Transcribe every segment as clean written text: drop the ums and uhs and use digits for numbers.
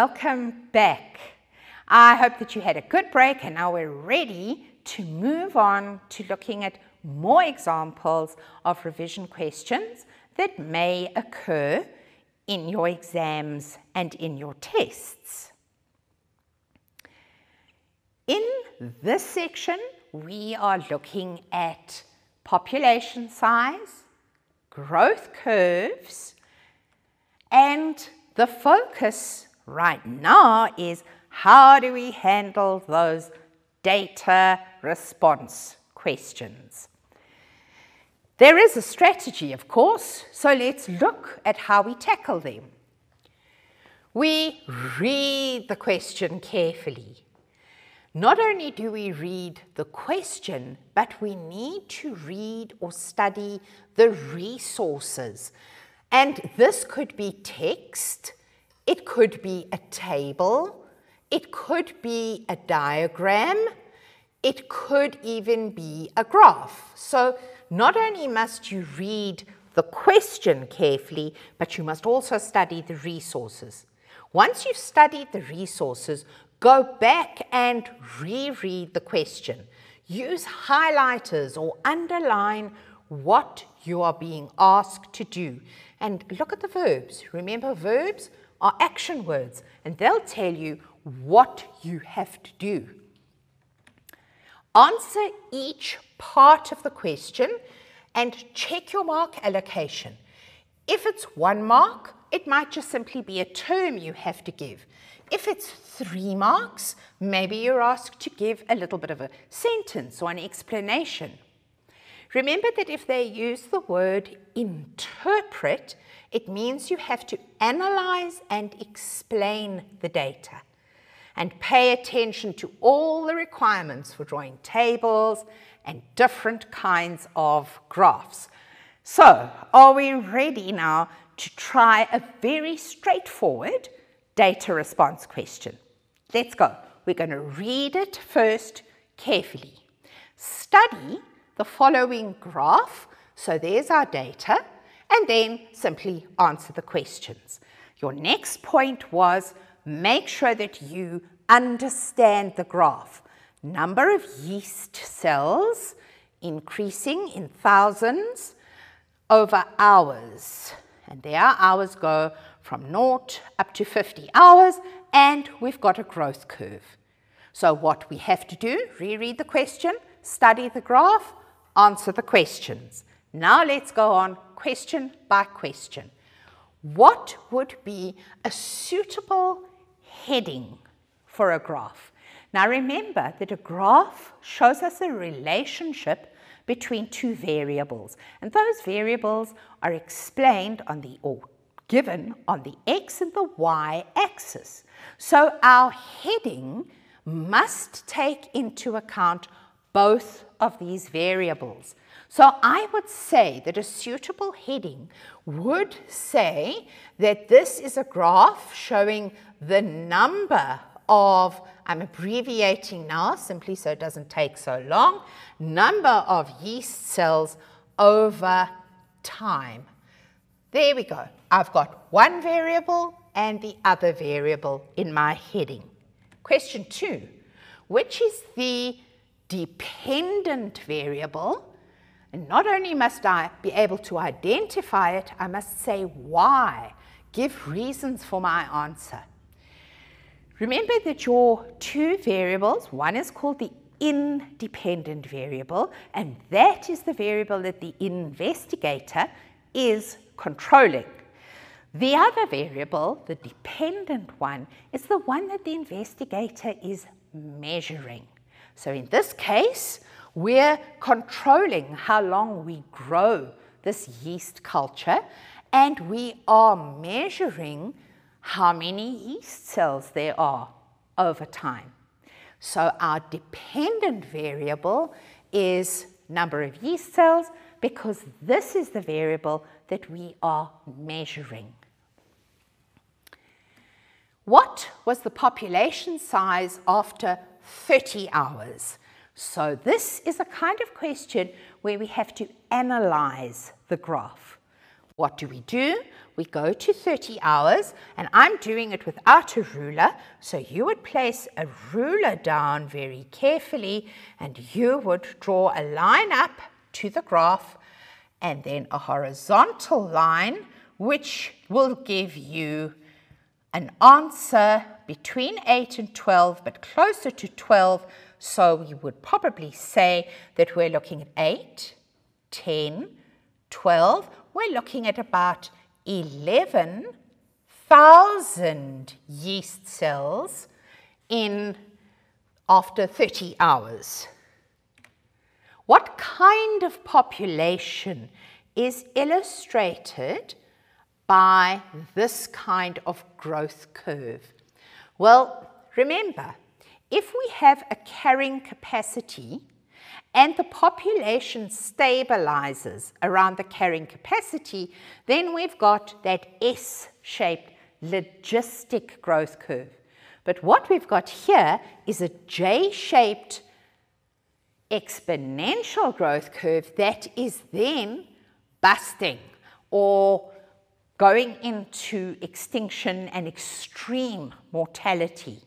Welcome back. I hope that you had a good break and now we're ready to move on to looking at more examples of revision questions that may occur in your exams and in your tests. In this section, we are looking at population size, growth curves, and the focus right now is how do we handle those data response questions. There is a strategy, of course, so let's look at how we tackle them. We read the question carefully. Not only do we read the question, but we need to read or study the resources. And this could be text, it could be a table, it could be a diagram, it could even be a graph. So not only must you read the question carefully, but you must also study the resources. Once you've studied the resources, go back and reread the question. Use highlighters or underline what you are being asked to do. And look at the verbs. Remember, verbs are action words, and they'll tell you what you have to do. Answer each part of the question and check your mark allocation. If it's 1 mark, it might just simply be a term you have to give. If it's 3 marks, maybe you're asked to give a little bit of a sentence or an explanation. Remember that if they use the word interpret, it means you have to analyze and explain the data. And pay attention to all the requirements for drawing tables and different kinds of graphs. So, are we ready now to try a very straightforward data response question? Let's go. We're going to read it first carefully. Study the following graph. So there's our data, and then simply answer the questions. Your next point was make sure that you understand the graph. Number of yeast cells increasing in thousands over hours. And there our hours go from 0 up to 50 hours, and we've got a growth curve. So what we have to do, reread the question, study the graph, answer the questions. Now let's go on question by question. What would be a suitable heading for a graph? Now remember that a graph shows us a relationship between 2 variables, and those variables are explained on the or given on the x and the y axis. So our heading must take into account both of these variables. So I would say that a suitable heading would say that this is a graph showing the number of, I'm abbreviating now simply so it doesn't take so long, number of yeast cells over time. There we go. I've got one variable and the other variable in my heading. Question 2, which is the dependent variable? And not only must I be able to identify it, I must say why, give reasons for my answer. Remember that your 2 variables, one is called the independent variable, and that is the variable that the investigator is controlling. The other variable, the dependent one, is the one that the investigator is measuring. So in this case, we're controlling how long we grow this yeast culture, and we are measuring how many yeast cells there are over time. So our dependent variable is number of yeast cells, because this is the variable that we are measuring. What was the population size after 30 hours? So this is a kind of question where we have to analyze the graph. What do? we go to 30 hours, and I'm doing it without a ruler, so you would place a ruler down very carefully, and you would draw a line up to the graph, and then a horizontal line, which will give you an answer between 8 and 12, but closer to 12, so you would probably say that we're looking at 8, 10, 12. We're looking at about 11,000 yeast cells after 30 hours. What kind of population is illustrated by this kind of growth curve? Well, remember, if we have a carrying capacity and the population stabilizes around the carrying capacity, then we've got that S-shaped logistic growth curve. But what we've got here is a J-shaped exponential growth curve that is then busting or going into extinction and extreme mortality.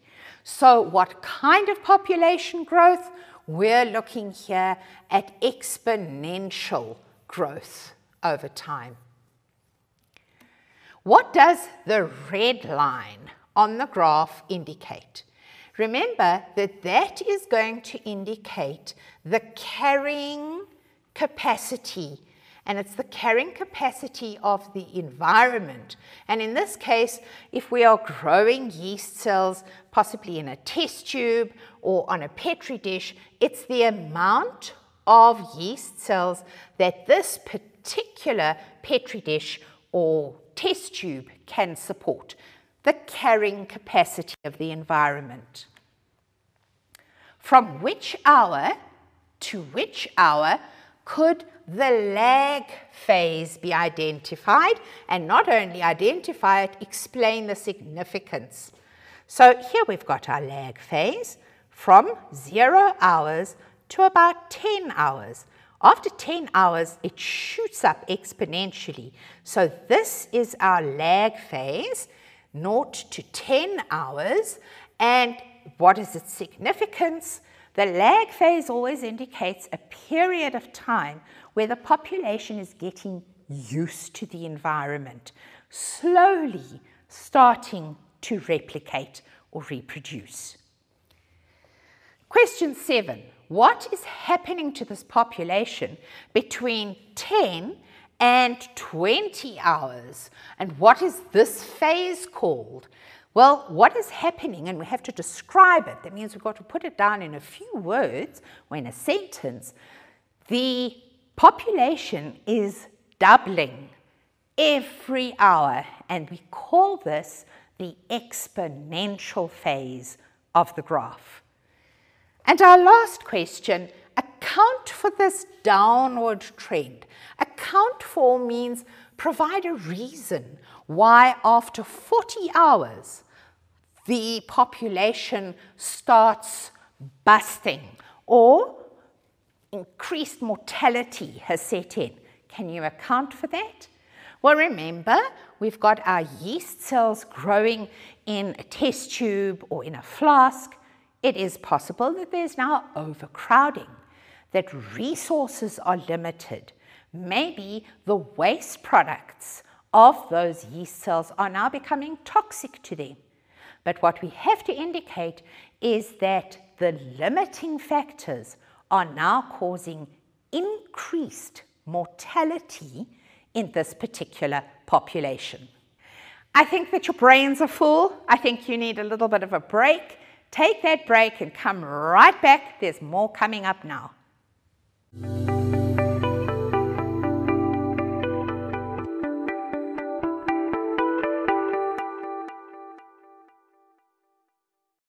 So what kind of population growth? We're looking here at exponential growth over time. What does the red line on the graph indicate? Remember that that is going to indicate the carrying capacity, and it's the carrying capacity of the environment. And in this case, if we are growing yeast cells, possibly in a test tube or on a Petri dish, it's the amount of yeast cells that this particular Petri dish or test tube can support, the carrying capacity of the environment. From which hour to which hour could the lag phase be identified, and not only identify it, explain the significance. So here we've got our lag phase from 0 hours to about 10 hours. After 10 hours, it shoots up exponentially. So this is our lag phase, 0 to 10 hours. And what is its significance? The lag phase always indicates a period of time where the population is getting used to the environment, slowly starting to replicate or reproduce. Question 7. What is happening to this population between 10 and 20 hours? And what is this phase called? Well, what is happening, and we have to describe it. That means we've got to put it down in a few words or in a sentence. The population is doubling every hour, and we call this the exponential phase of the graph. And our last question, account for this downward trend. Account for means provide a reason why after 40 hours the population starts busting or increased mortality has set in. Can you account for that? Well, remember, we've got our yeast cells growing in a test tube or in a flask. It is possible that there's now overcrowding, that resources are limited. Maybe the waste products of those yeast cells are now becoming toxic to them. But what we have to indicate is that the limiting factors are now causing increased mortality in this particular population. I think that your brains are full. I think you need a little bit of a break. Take that break and come right back. There's more coming up now.